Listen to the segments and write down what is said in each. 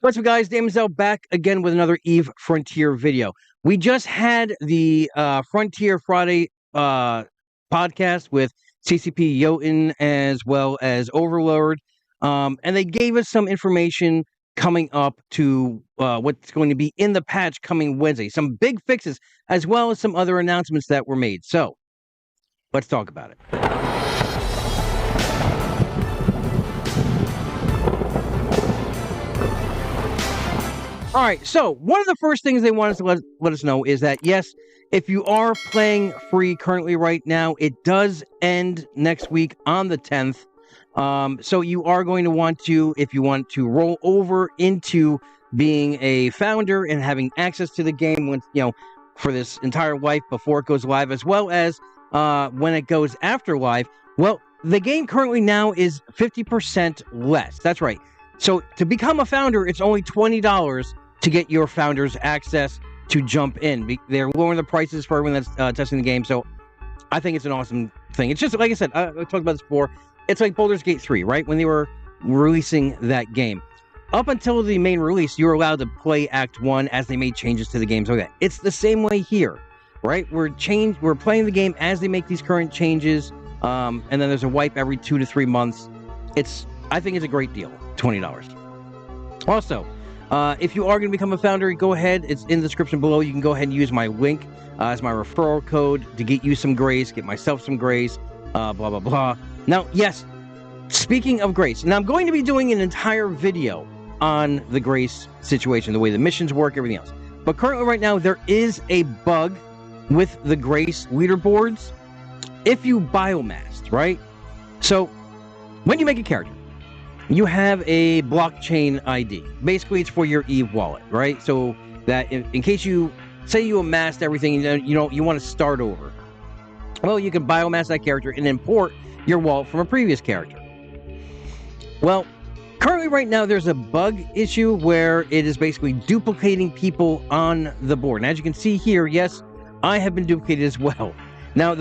What's up, guys? Daemonxel back again with another Eve Frontier video. We just had the Frontier Friday podcast with CCP Jotun as well as Overlord, and they gave us some information coming up to what's going to be in the patch coming Wednesday. Some big fixes as well as some other announcements that were made. So let's talk about it. All right, so one of the first things they want us to let us know is that, yes, if you are playing free currently right now, it does end next week on the 10th. So you are going to want to, if you want to roll over into being a founder and having access to the game when, for this entire life before it goes live, as well as when it goes after live, well, the game currently now is 50% less. That's right. So to become a founder, it's only $20 to get your founders access to jump in. They're lowering the prices for everyone that's testing the game, so I think it's an awesome thing. It's just, like I said, I talked about this before, it's like Baldur's Gate 3, right? When they were releasing that game. Up until the main release, you were allowed to play Act 1 as they made changes to the game. So it's the same way here, right? We're playing the game as they make these current changes, and then there's a wipe every 2 to 3 months. I think it's a great deal, $20. Also, if you are going to become a founder, go ahead. It's in the description below. You can go ahead and use my link as my referral code to get you some grace, get myself some grace, blah, blah, blah. Now, yes, speaking of grace, now I'm going to be doing an entire video on the grace situation, the way the missions work, everything else. But currently right now, there is a bug with the grace leaderboards if you biomassed, right? So when you make a character, you have a blockchain ID. Basically, it's for your Eve wallet, right? So that in case you say you amassed everything, and you want to start over, well, you can biomass that character and import your wallet from a previous character. Well, currently right now, there's a bug issue where it is basically duplicating people on the board. And as you can see here, yes, I have been duplicated as well. Now,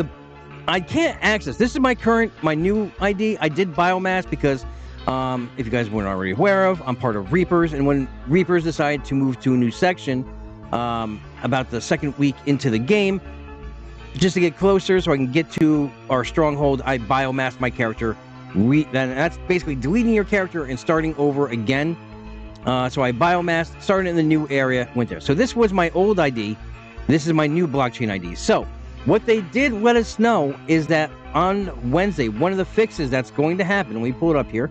I can't access. This is my new ID. I did biomass because if you guys weren't already aware of, I'm part of Reapers, and when Reapers decided to move to a new section about the second week into the game, just to get closer so I can get to our stronghold, I biomassed my character. That's basically deleting your character and starting over again. So I biomassed, started in the new area, went there. So this was my old ID. This is my new blockchain ID. So what they did let us know is that on Wednesday, one of the fixes that's going to happen, and we pull it up here,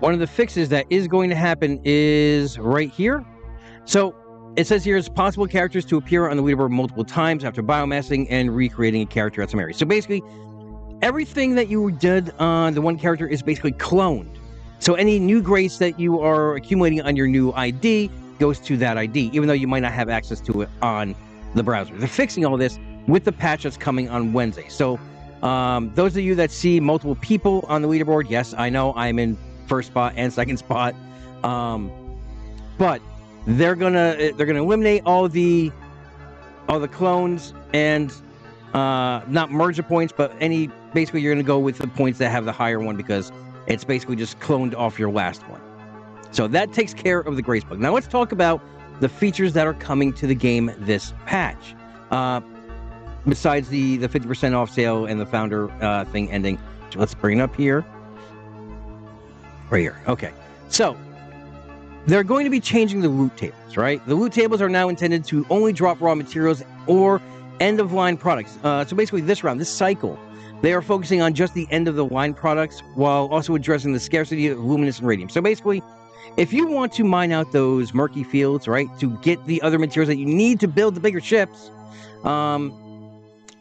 one of the fixes that is going to happen is right here. So it says here it's possible characters to appear on the leaderboard multiple times after biomassing and recreating a character at some area. So basically, everything that you did on the one character is basically cloned. So any new grace that you are accumulating on your new ID goes to that ID, even though you might not have access to it on the browser. They're fixing all this with the patch that's coming on Wednesday. So those of you that see multiple people on the leaderboard, yes, I know I'm in first spot and second spot, but they're gonna eliminate all the clones and not merge the points, but basically you're gonna go with the points that have the higher one because it's basically just cloned off your last one. So that takes care of the grace bug. Now let's talk about the features that are coming to the game this patch. Besides the 50% off sale and the founder thing ending, so let's bring it up here. Right here. Okay. So they're going to be changing the loot tables, right? The loot tables are now intended to only drop raw materials or end-of-line products. So basically this cycle, they are focusing on just the end-of-the-line products while also addressing the scarcity of luminous and radium. So basically, if you want to mine out those murky fields, right, to get the other materials that you need to build the bigger ships,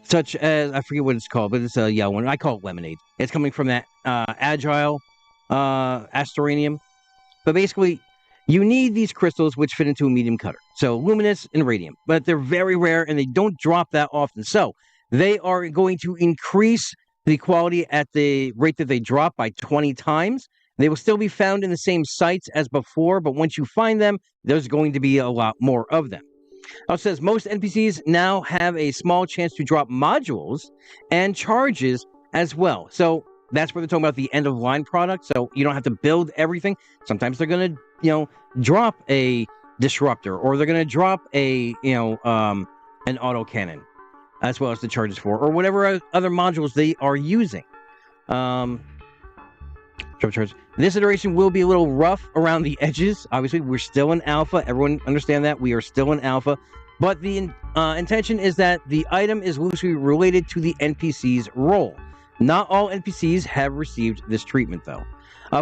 such as, I forget what it's called, but it's a yellow one. I call it lemonade. It's coming from that agile astoranium. But basically, you need these crystals which fit into a medium cutter. So luminous and radium. But they're very rare and they don't drop that often. So they are going to increase the quality at the rate that they drop by 20 times. They will still be found in the same sites as before, but once you find them, there's going to be a lot more of them. It says most NPCs now have a small chance to drop modules and charges as well. So that's where they're talking about the end-of-line product. So you don't have to build everything. Sometimes they're going to drop a disruptor, or they're going to drop a, an autocannon, as well as the charges for, or whatever other modules they are using. This iteration will be a little rough around the edges. Obviously, we're still in alpha. Everyone understand that. We are still in alpha. But the intention is that the item is loosely related to the NPC's role. Not all NPCs have received this treatment, though.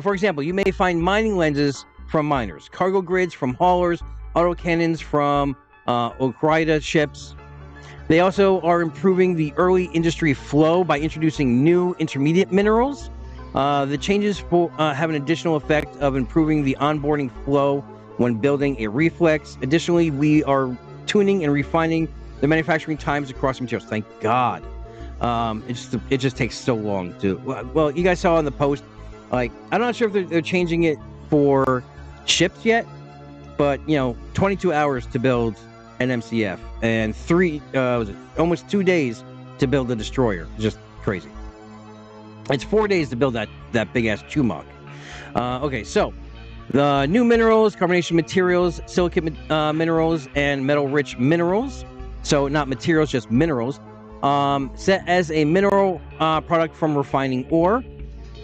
For example, you may find mining lenses from miners, cargo grids from haulers, autocannons from Okrida ships. They also are improving the early industry flow by introducing new intermediate minerals. The changes will have an additional effect of improving the onboarding flow when building a reflex. Additionally, we are tuning and refining the manufacturing times across materials. Thank God. It just takes so long to... Well, you guys saw in the post, like, I'm not sure if they're changing it for ships yet, but, 22 hours to build an MCF and almost 2 days to build a destroyer. Just crazy. It's 4 days to build that big-ass Chumok. Okay, so the new minerals, carbonation materials, silicate minerals, and metal-rich minerals. So not materials, just minerals. Set as a mineral product from refining ore.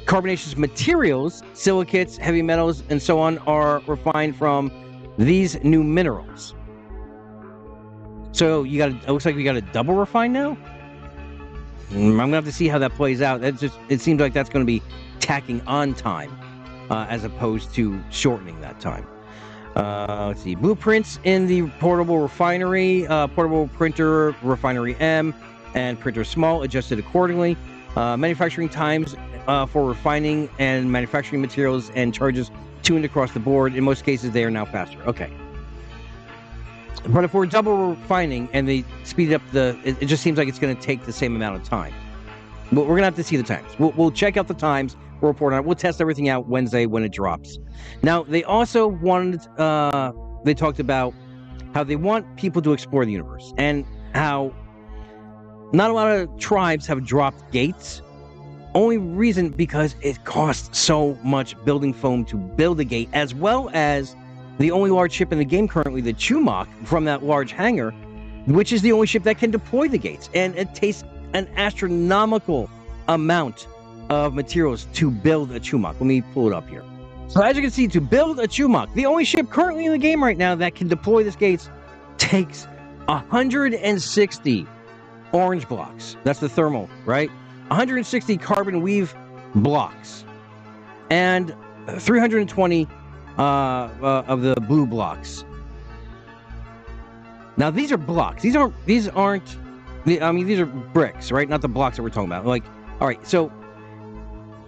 Carbonaceous materials, silicates, heavy metals, and so on are refined from these new minerals. So it looks like we got a double refine now? I'm gonna have to see how that plays out. It seems like that's gonna be tacking on time, as opposed to shortening that time. Let's see, blueprints in the portable refinery, portable printer, refinery M, and printer small, adjusted accordingly. Manufacturing times for refining and manufacturing materials and charges tuned across the board. In most cases, they are now faster. Okay. But if we're double refining and they speed up it just seems like it's going to take the same amount of time. But we're going to have to see the times. We'll check out the times. We'll report on it. We'll test everything out Wednesday when it drops. Now, they also they talked about how they want people to explore the universe and how not a lot of tribes have dropped gates. Only reason because it costs so much building foam to build a gate, as well as the only large ship in the game currently, the Chumok, from that large hangar, which is the only ship that can deploy the gates. And it takes an astronomical amount of materials to build a Chumok. Let me pull it up here. So as you can see, to build a Chumok, the only ship currently in the game right now that can deploy these gates takes 160 orange blocks. That's the thermal, right? 160 carbon weave blocks. And 320 of the blue blocks. Now these are blocks. These aren't. These are bricks, right? Not the blocks that we're talking about. Like, all right. So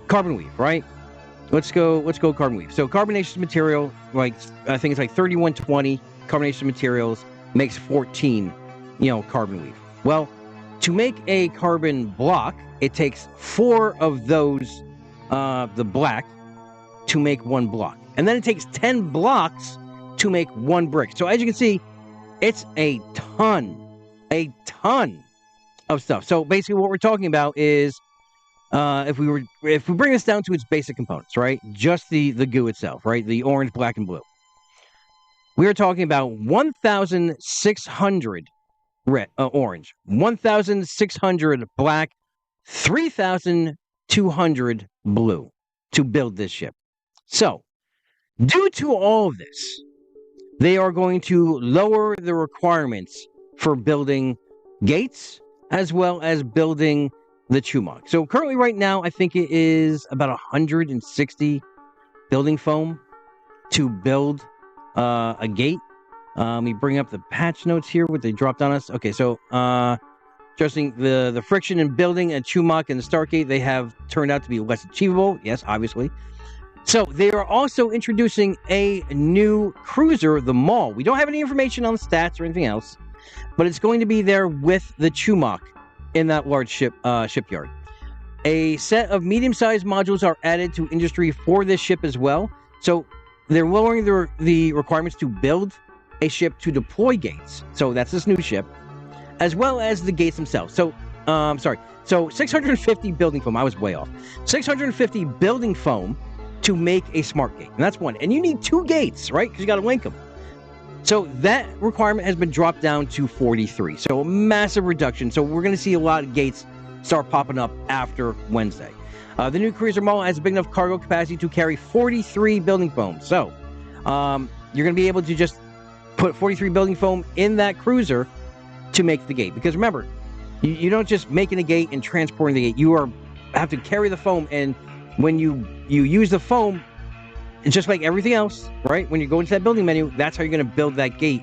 carbon weave, right? Let's go carbon weave. So carbonaceous material, like I think it's like 3120 carbonaceous materials makes 14, carbon weave. Well, to make a carbon block, it takes 4 of those, the black, to make 1 block. And then it takes 10 blocks to make 1 brick. So as you can see, it's a ton of stuff. So basically what we're talking about is, if we bring this down to its basic components, right? Just the goo itself, right? The orange, black, and blue. We are talking about 1,600 orange, 1,600 black, 3,200 blue to build this ship. So, due to all of this, they are going to lower the requirements for building gates as well as building the Chumok. So currently right now, I think it is about 160 building foam to build a gate. Let me bring up the patch notes here, what they dropped on us. Okay, so addressing the friction in building a Chumok and the Stargate, they have turned out to be less achievable. Yes, obviously. So they are also introducing a new cruiser, the Maul. We don't have any information on the stats or anything else, but it's going to be there with the Chumok in that large shipyard. A set of medium-sized modules are added to industry for this ship as well. So they're lowering the requirements to build a ship to deploy gates. So that's this new ship, as well as the gates themselves. So, So 650 building foam. I was way off. 650 building foam to make a smart gate. And that's one. And you need 2 gates, right? Because you got to link them. So that requirement has been dropped down to 43. So a massive reduction. So we're going to see a lot of gates start popping up after Wednesday. The new cruiser model has a big enough cargo capacity to carry 43 building foam. So you're going to be able to just put 43 building foam in that cruiser to make the gate. Because remember, you don't just making a gate and transporting the gate. You have to carry the foam, and when you use the foam, it's just like everything else, right? When you go into that building menu, that's how you're going to build that gate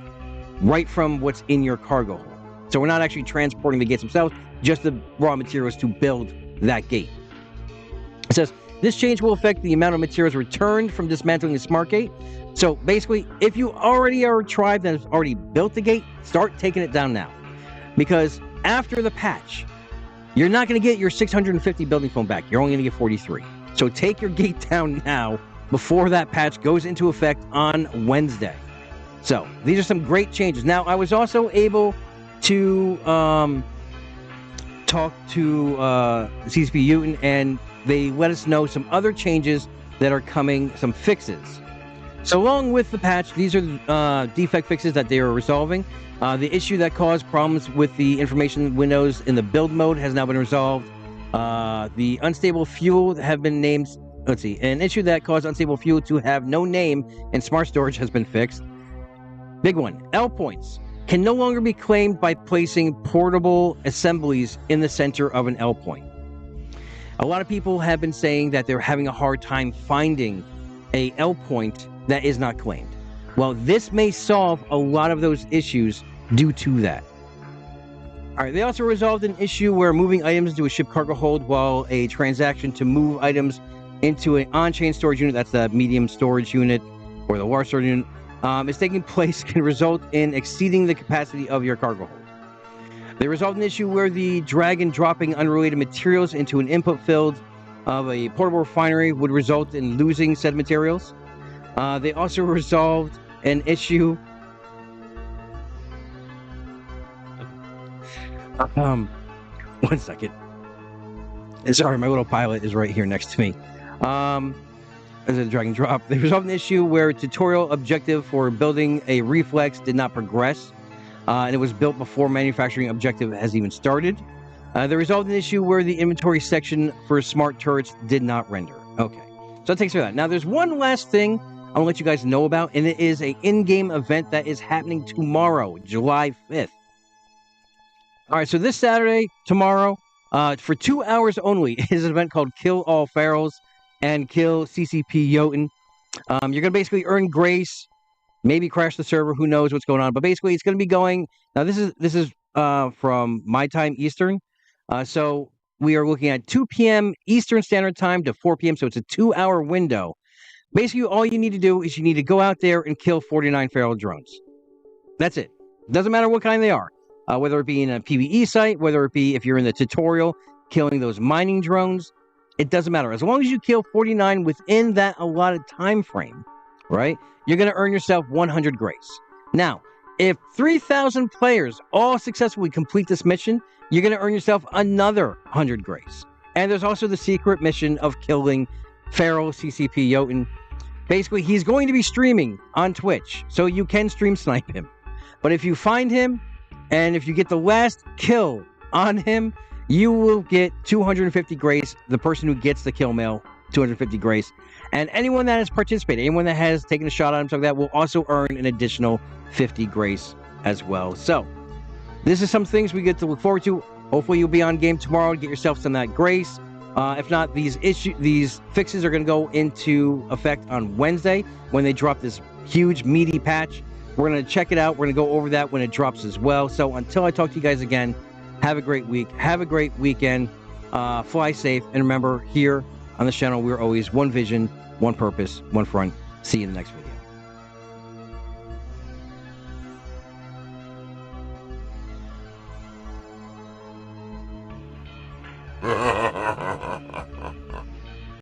right from what's in your cargo hold. So we're not actually transporting the gates themselves, just the raw materials to build that gate. It says, this change will affect the amount of materials returned from dismantling the smart gate. So basically, if you already are a tribe that has already built the gate, start taking it down now. Because after the patch, you're not going to get your 650 building foam back. You're only going to get 43. So take your gate down now before that patch goes into effect on Wednesday. So these are some great changes. Now, I was also able to talk to CCP Uton, and they let us know some other changes that are coming, some fixes. So along with the patch, these are defect fixes that they are resolving. The issue that caused problems with the information windows in the build mode has now been resolved. The unstable fuel have been named. Let's see. An issue that caused unstable fuel to have no name in smart storage has been fixed. Big one. L points can no longer be claimed by placing portable assemblies in the center of an L point. A lot of people have been saying that they're having a hard time finding a L point that is not claimed. Well, this may solve a lot of those issues due to that. All right, they also resolved an issue where moving items into a ship cargo hold while a transaction to move items into an on-chain storage unit, that's the medium storage unit or the large storage unit, is taking place can result in exceeding the capacity of your cargo hold. They resolved an issue where the drag and dropping unrelated materials into an input field of a portable refinery would result in losing said materials. They also resolved an issue. One second. Sorry, my little pilot is right here next to me. As a drag and drop. They resolved an issue where a tutorial objective for building a reflex did not progress, and it was built before manufacturing objective has even started. They resolved an issue where the inventory section for smart turrets did not render. Okay, so that takes care of that. Now, there's one last thing I want to let you guys know about, and it is an in-game event that is happening tomorrow, July 5th. All right, so this Saturday, tomorrow, for 2 hours only, is an event called Kill All Ferals and Kill CCP Jotun. You're going to basically earn grace, maybe crash the server, who knows what's going on, but basically it's going to be going, now this is from my time, Eastern, so we are looking at 2 p.m. Eastern Standard Time to 4 p.m., so it's a 2-hour window. Basically, all you need to do is you need to go out there and kill 49 feral drones. That's it. Doesn't matter what kind they are. Whether it be in a PvE site, whether it be if you're in the tutorial, killing those mining drones, it doesn't matter. As long as you kill 49 within that allotted time frame, right, you're going to earn yourself 100 grace. Now, if 3,000 players all successfully complete this mission, you're going to earn yourself another 100 grace. And there's also the secret mission of killing Feral CCP Jotun. Basically, he's going to be streaming on Twitch, so you can stream snipe him. But if you find him, and if you get the last kill on him, you will get 250 grace. The person who gets the kill mail, 250 grace. And anyone that has participated, anyone that has taken a shot at him, something like that, will also earn an additional 50 grace as well. So, this is some things we get to look forward to. Hopefully, you'll be on game tomorrow to get yourself some of that grace. If not, these fixes are going to go into effect on Wednesday when they drop this huge, meaty patch. We're going to check it out. We're going to go over that when it drops as well. So until I talk to you guys again, have a great week. Have a great weekend. Fly safe. And remember, here on this channel, we're always one vision, one purpose, one front. See you in the next video.